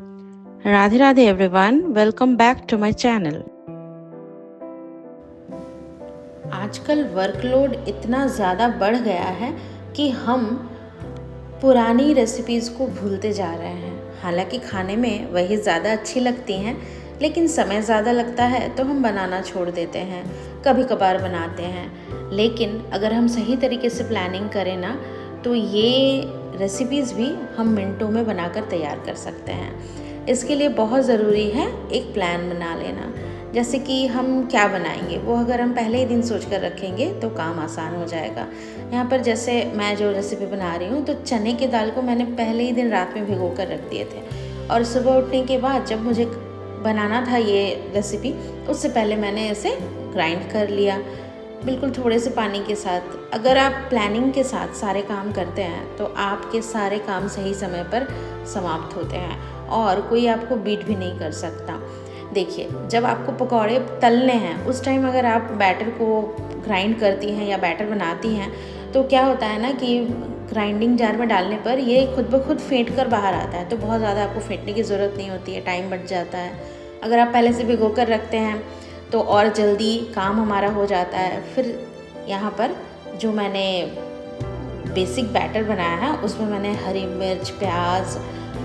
Radhe Radhe everyone, welcome back to my channel. आजकल workload इतना ज़्यादा बढ़ गया है कि हम पुरानी रेसिपीज़ को भूलते जा रहे हैं। हालांकि खाने में वही ज़्यादा अच्छी लगती हैं, लेकिन समय ज़्यादा लगता है तो हम बनाना छोड़ देते हैं, कभी कभार बनाते हैं। लेकिन अगर हम सही तरीके से प्लानिंग करें ना, तो ये रेसिपीज़ भी हम मिनटों में बनाकर तैयार कर सकते हैं। इसके लिए बहुत ज़रूरी है एक प्लान बना लेना। जैसे कि हम क्या बनाएंगे वो अगर हम पहले ही दिन सोच कर रखेंगे तो काम आसान हो जाएगा। यहाँ पर जैसे मैं जो रेसिपी बना रही हूँ, तो चने की दाल को मैंने पहले ही दिन रात में भिगो कर रख दिए थे, और सुबह उठने के बाद जब मुझे बनाना था ये रेसिपी, उससे पहले मैंने इसे ग्राइंड कर लिया, बिल्कुल थोड़े से पानी के साथ। अगर आप प्लानिंग के साथ सारे काम करते हैं तो आपके सारे काम सही समय पर समाप्त होते हैं और कोई आपको बीट भी नहीं कर सकता। देखिए, जब आपको पकौड़े तलने हैं उस टाइम अगर आप बैटर को ग्राइंड करती हैं या बैटर बनाती हैं, तो क्या होता है ना कि ग्राइंडिंग जार में डालने पर ये खुद ब खुद फेंट कर बाहर आता है, तो बहुत ज़्यादा आपको फेंटने की ज़रूरत नहीं होती है, टाइम बच जाता है। अगर आप पहले से भिगो कर रखते हैं तो और जल्दी काम हमारा हो जाता है। फिर यहाँ पर जो मैंने बेसिक बैटर बनाया है उसमें मैंने हरी मिर्च, प्याज,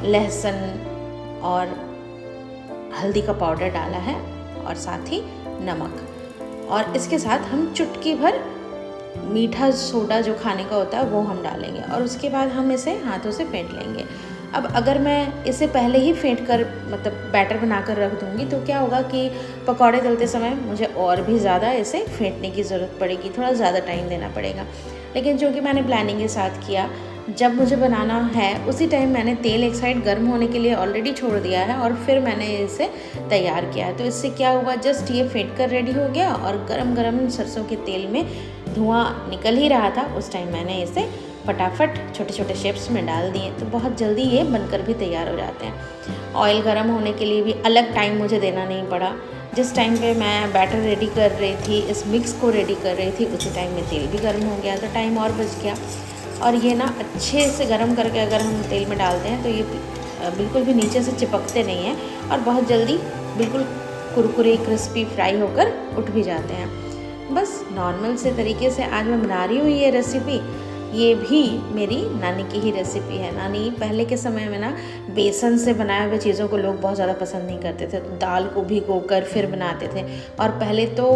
लहसुन और हल्दी का पाउडर डाला है, और साथ ही नमक, और इसके साथ हम चुटकी भर मीठा सोडा जो खाने का होता है वो हम डालेंगे, और उसके बाद हम इसे हाथों से फेंट लेंगे। अब अगर मैं इसे पहले ही फेंट कर मतलब बैटर बना कर रख दूँगी तो क्या होगा कि पकौड़े तलते समय मुझे और भी ज़्यादा इसे फेंटने की ज़रूरत पड़ेगी, थोड़ा ज़्यादा टाइम देना पड़ेगा। लेकिन जो कि मैंने प्लानिंग के साथ किया, जब मुझे बनाना है उसी टाइम मैंने तेल एक साइड गर्म होने के लिए ऑलरेडी छोड़ दिया है, और फिर मैंने इसे तैयार किया है। तो इससे क्या हुआ, जस्ट ये फेंट कर रेडी हो गया, और गरम गरम सरसों के तेल में धुआं निकल ही रहा था उस टाइम मैंने इसे फटाफट छोटे छोटे शेप्स में डाल दिए, तो बहुत जल्दी ये बनकर भी तैयार हो जाते हैं। ऑयल गर्म होने के लिए भी अलग टाइम मुझे देना नहीं पड़ा। जिस टाइम पे मैं बैटर रेडी कर रही थी, इस मिक्स को रेडी कर रही थी, उसी टाइम में तेल भी गर्म हो गया, तो टाइम और बच गया। और ये ना अच्छे से गर्म करके अगर हम तेल में डालते हैं तो ये बिल्कुल भी नीचे से चिपकते नहीं हैं, और बहुत जल्दी बिल्कुल कुरकुरे क्रिस्पी फ्राई होकर उठ भी जाते हैं। बस नॉर्मल से तरीके से आज मैं बना रही हूँ ये रेसिपी। ये भी मेरी नानी की ही रेसिपी है। नानी पहले के समय में ना बेसन से बनाए हुए चीज़ों को लोग बहुत ज़्यादा पसंद नहीं करते थे, तो दाल को भिगोकर फिर बनाते थे, और पहले तो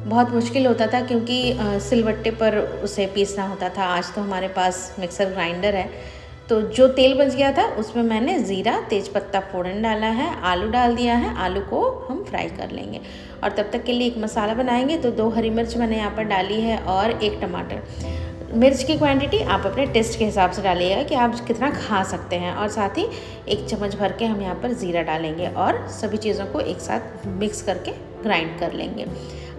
बहुत मुश्किल होता था क्योंकि सिलबट्टे पर उसे पीसना होता था। आज तो हमारे पास मिक्सर ग्राइंडर है। तो जो तेल बच गया था उसमें मैंने ज़ीरा, तेज़पत्ता फ़ोड़न डाला है, आलू डाल दिया है, आलू को हम फ्राई कर लेंगे, और तब तक के लिए एक मसाला बनाएंगे। तो 2 हरी मिर्च मैंने यहाँ पर डाली है और 1 टमाटर। मिर्च की क्वांटिटी आप अपने टेस्ट के हिसाब से डालिएगा कि आप कितना खा सकते हैं, और साथ ही 1 चम्मच भर के हम यहाँ पर ज़ीरा डालेंगे, और सभी चीज़ों को एक साथ मिक्स करके ग्राइंड कर लेंगे।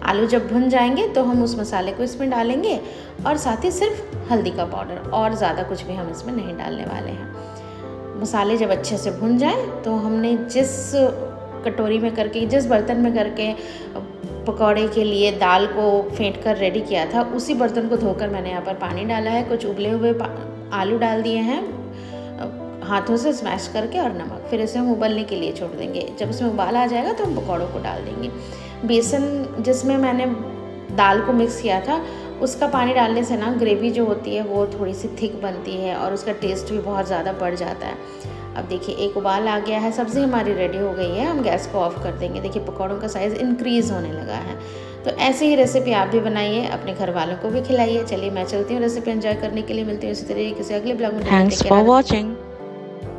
आलू जब भुन जाएंगे तो हम उस मसाले को इसमें डालेंगे, और साथ ही सिर्फ हल्दी का पाउडर, और ज़्यादा कुछ भी हम इसमें नहीं डालने वाले हैं। मसाले जब अच्छे से भुन जाएं तो हमने जिस कटोरी में करके, जिस बर्तन में करके पकौड़े के लिए दाल को फेंट कर रेडी किया था, उसी बर्तन को धोकर मैंने यहाँ पर पानी डाला है, कुछ उबले हुए आलू डाल दिए हैं हाथों से स्मैश करके, और नमक। फिर इसे हम उबलने के लिए छोड़ देंगे। जब इसमें उबाल आ जाएगा तो हम पकौड़ों को डाल देंगे। बेसन जिसमें मैंने दाल को मिक्स किया था, उसका पानी डालने से ना ग्रेवी जो होती है वो थोड़ी सी थिक बनती है, और उसका टेस्ट भी बहुत ज़्यादा बढ़ जाता है। अब देखिए, एक उबाल आ गया है, सब्ज़ी हमारी रेडी हो गई है, हम गैस को ऑफ कर देंगे। देखिए, पकौड़ों का साइज़ इंक्रीज़ होने लगा है। तो ऐसे ही रेसिपी आप भी बनाइए, अपने घर वालों को भी खिलाइए। चलिए मैं चलती हूँ रेसिपी एंजॉय करने के लिए। मिलती हूँ इसी तरीके से अगले ब्लॉग में। Thanks for watching.